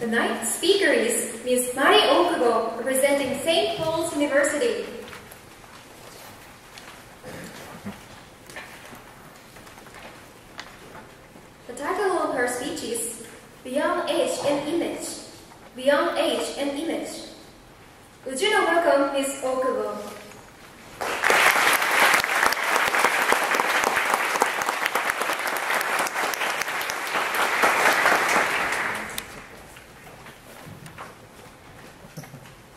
The ninth speaker is Ms. Mari Okubo, representing St. Paul's University. The title of her speech is Beyond Age and Image. Beyond Age and Image. Would you now welcome Ms. Okubo?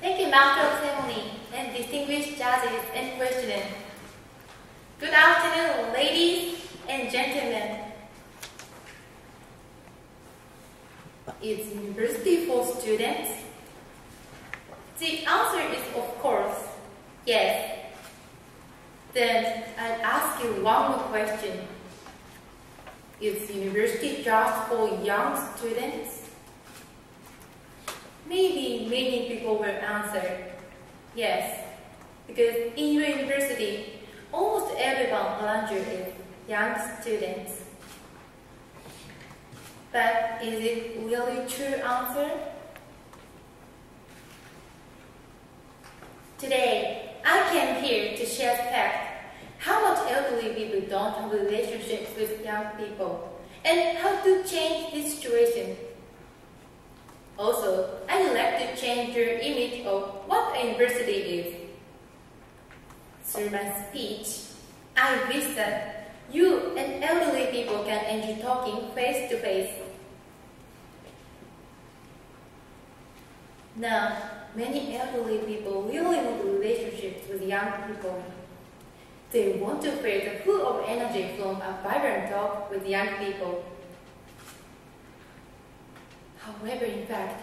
Thank you, Master of Ceremony, and distinguished judges and questioners. Good afternoon, ladies and gentlemen. Is university for students? The answer is of course, yes. Then I'll ask you one more question. Is university just for young students? Maybe many people will answer yes, because in your university, almost everyone around you is young students. But is it really true answer? Today, I came here to share fact how much elderly people don't have relationships with young people and how to change this situation. Also, I'd like to change your image of what a university is. Through my speech, I wish that you and elderly people can enjoy talking face to face. Now, many elderly people really want relationships with young people. They want to feel the full of energy from a vibrant talk with young people. However, in fact,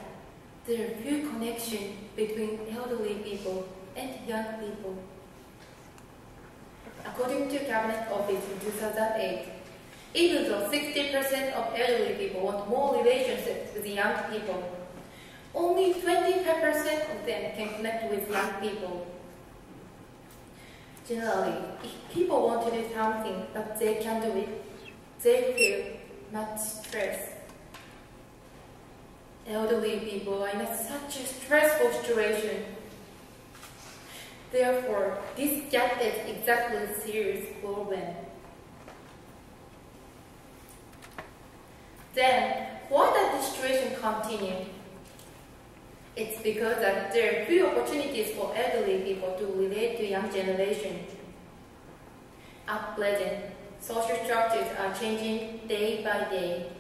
there are few connections between elderly people and young people. According to Cabinet Office in 2008, even though 60% of elderly people want more relationships with young people, only 25% of them can connect with young people. Generally, if people want to do something but they can't do it, they feel much stress. Elderly people are in such a stressful situation. Therefore, this gap is exactly a serious problem. Then, why does this situation continue? It's because that there are few opportunities for elderly people to relate to young generation. At present, social structures are changing day by day.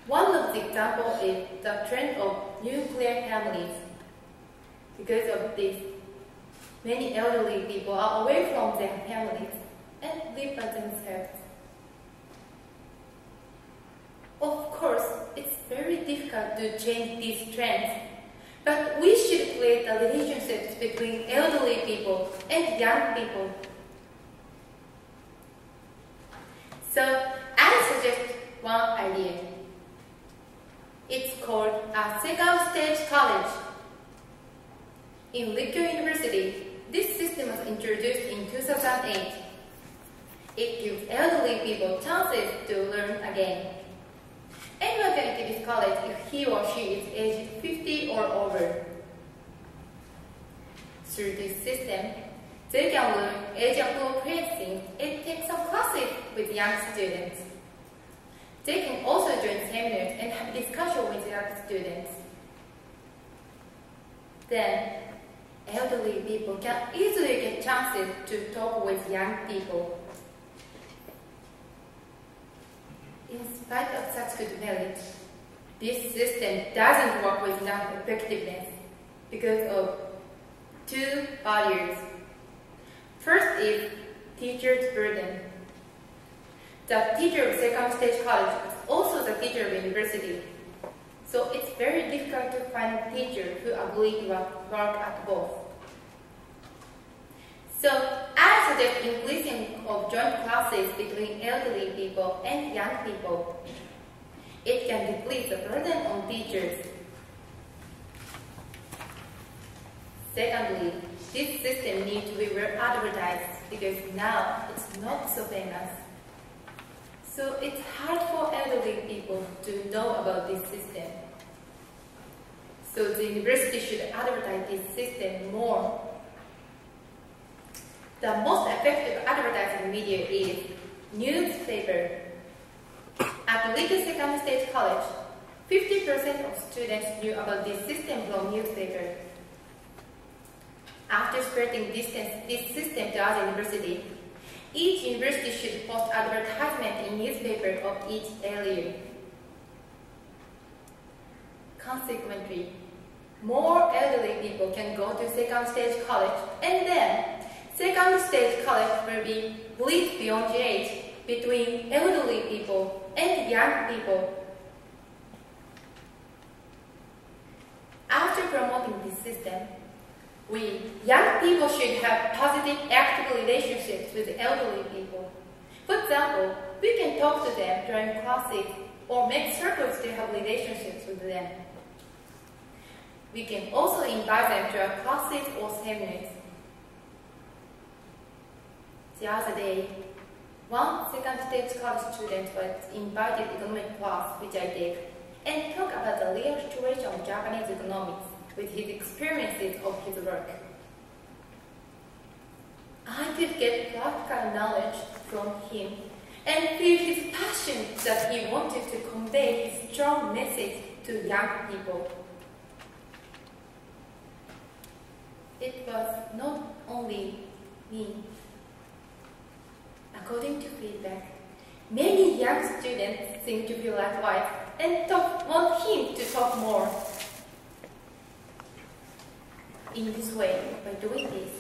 One of the examples is the trend of nuclear families. Because of this, many elderly people are away from their families and live by themselves. Of course, it's very difficult to change these trends, but we should create the relationships between elderly people and young people. So, I suggest one idea. It's called a second stage college. In Rikyo University, this system was introduced in 2008. It gives elderly people chances to learn again. Anyone can enter this college if he or she is aged 50 or over. Through this system, they can learn age-appropriate things and take some classes with young students. They can also join seminars and have discussion with young students. Then, elderly people can easily get chances to talk with young people. In spite of such good merit, this system doesn't work with enough effectiveness because of two barriers. First is teacher's burden. The teacher of second stage college is also the teacher of university. So it's very difficult to find a teacher who agrees to work at both. So I suggest increasing of joint classes between elderly people and young people. It can decrease the burden on teachers. Secondly, this system needs to be well advertised because now it's not so famous. So it's hard for elderly people to know about this system. so the university should advertise this system more. The most effective advertising media is newspaper. At Little Second Stage College, 50% of students knew about this system from newspaper. After spreading this system to other universities, each university should post advertisement in newspaper of each area. Consequently, more elderly people can go to second stage college, and then second stage college will be split beyond age between elderly people and young people. After promoting this system, we young people should have positive, active relationships with elderly people. For example, we can talk to them during classes or make circles to have relationships with them. We can also invite them to our classes or seminars. The other day, one second stage college student was invited to economic class, which I did, and talked about the real situation of Japanese economics with his experiences of his work. I could get practical knowledge from him and feel his passion that he wanted to convey his strong message to young people. It was not only me. According to feedback, many young students seem to feel likewise and want him to talk more. In this way, by doing this,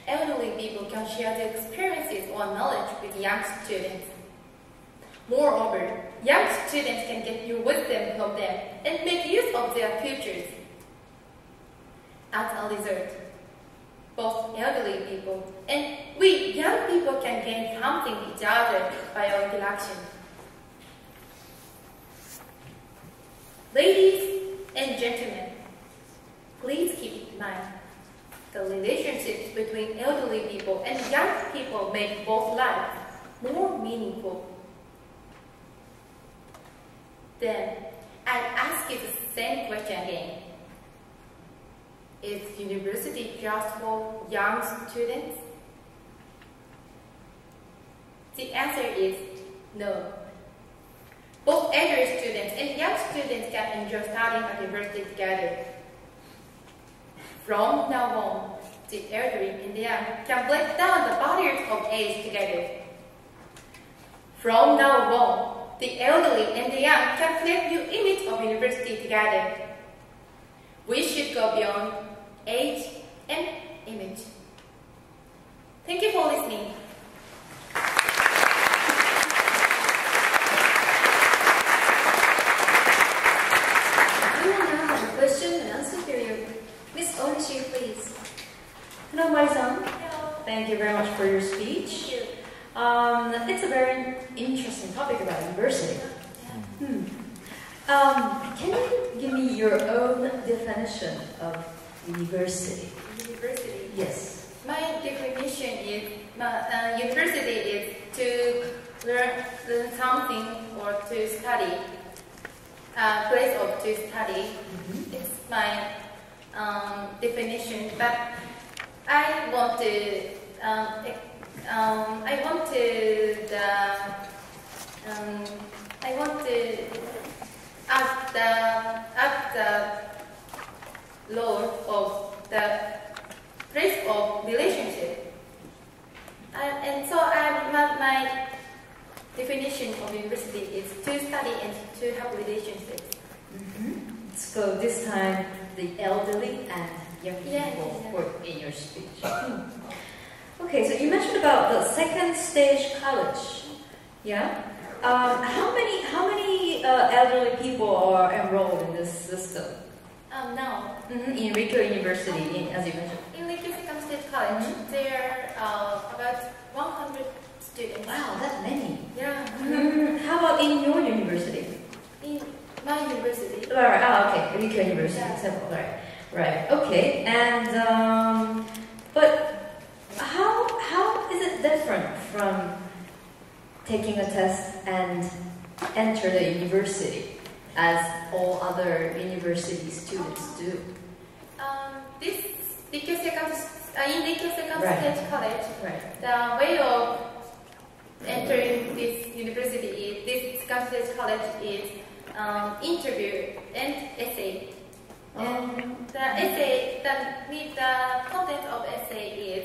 elderly people can share their experiences or knowledge with young students. Moreover, young students can get new wisdom from them and make use of their futures. As a result, both elderly people and we young people can gain something each other by our interaction. Ladies and gentlemen, please keep in mind the relationships between elderly people and young people make both lives more meaningful. Then, I ask you the same question again. Is university just for young students? The answer is no. Both elderly students and young students can enjoy studying at university together. From now on, the elderly and the young can break down the barriers of age together. From now on, the elderly and the young can create new image of university together. We should go beyond age and image. Thank you for listening. We will now have a question and answer period. Ms. Onishi, please. Hello, Mai-san. Hello. Thank you very much for your speech. Thank you. It's a very interesting topic about university. Can you give me your own definition of university? University. Yes. My definition is university is to learn something or to study. Place of to study. It's my definition, but I want to add the role of the place of relationship. And so my definition of university is to study and to have relationships. So this time, the elderly and young people Yeah. were in your speech. Okay, so you mentioned about the second stage college. Yeah. How many elderly people are enrolled in this system? Now, In Rikyo University, as you mentioned. in Little Second Stage College, there are about 100 students. Wow, that many. Yeah. How about in your university? In my university. Right. Okay. Rikyo University. Yeah. Several. Right. Okay. And but how is it different from taking a test and enter the university? as all other university students do? This in Rikyo Second Right. Stage College, Right. the way of entering this university is, this second stage college is interview and essay. And the essay, the content of essay is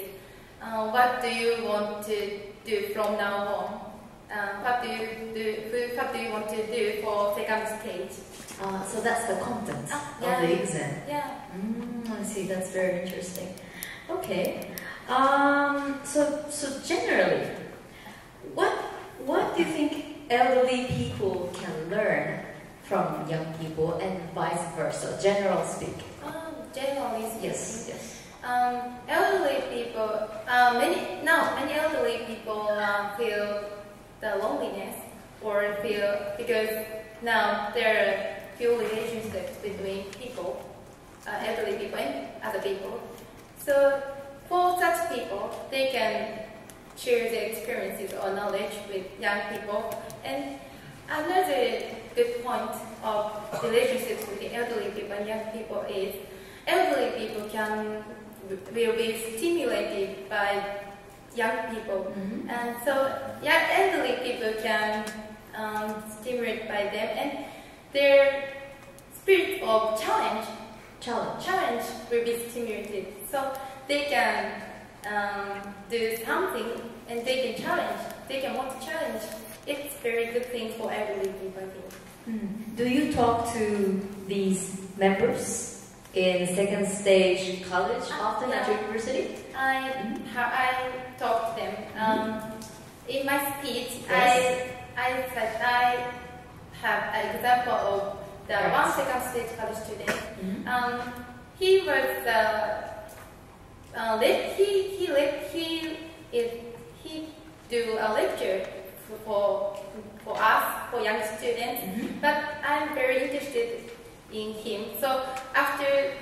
what do you want to do from now on? What do you want to do for second stage? So that's the content yeah. of the exam. Yeah. I see. That's very interesting. Okay. So generally, what do you think elderly people can learn from young people and vice versa? General speaking. Generally speaking. Yes. Elderly people, many elderly people feel the loneliness or feel, because now there are few relationships between people, elderly people and other people. So for such people, they can share their experiences or knowledge with young people. And another good point of relationships between elderly people and young people is elderly people will be stimulated by young people, and so elderly people can stimulate by them, and their spirit of challenge will be stimulated. So they can do something, and they can want to challenge. It's a very good thing for elderly people, I think. Do you talk to these members in second stage college often at your university? I talked to them. In my speech, Yes. I said I have an example of the Right. one second stage college student. He was he do a lecture for us, for young students. But I'm very interested in him. So after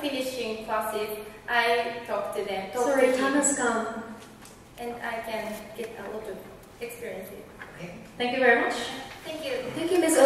finishing classes, I talk to them. Sorry, time has come. And I can get a lot of experience. Okay. Thank you very much. Thank you. Thank you, Ms.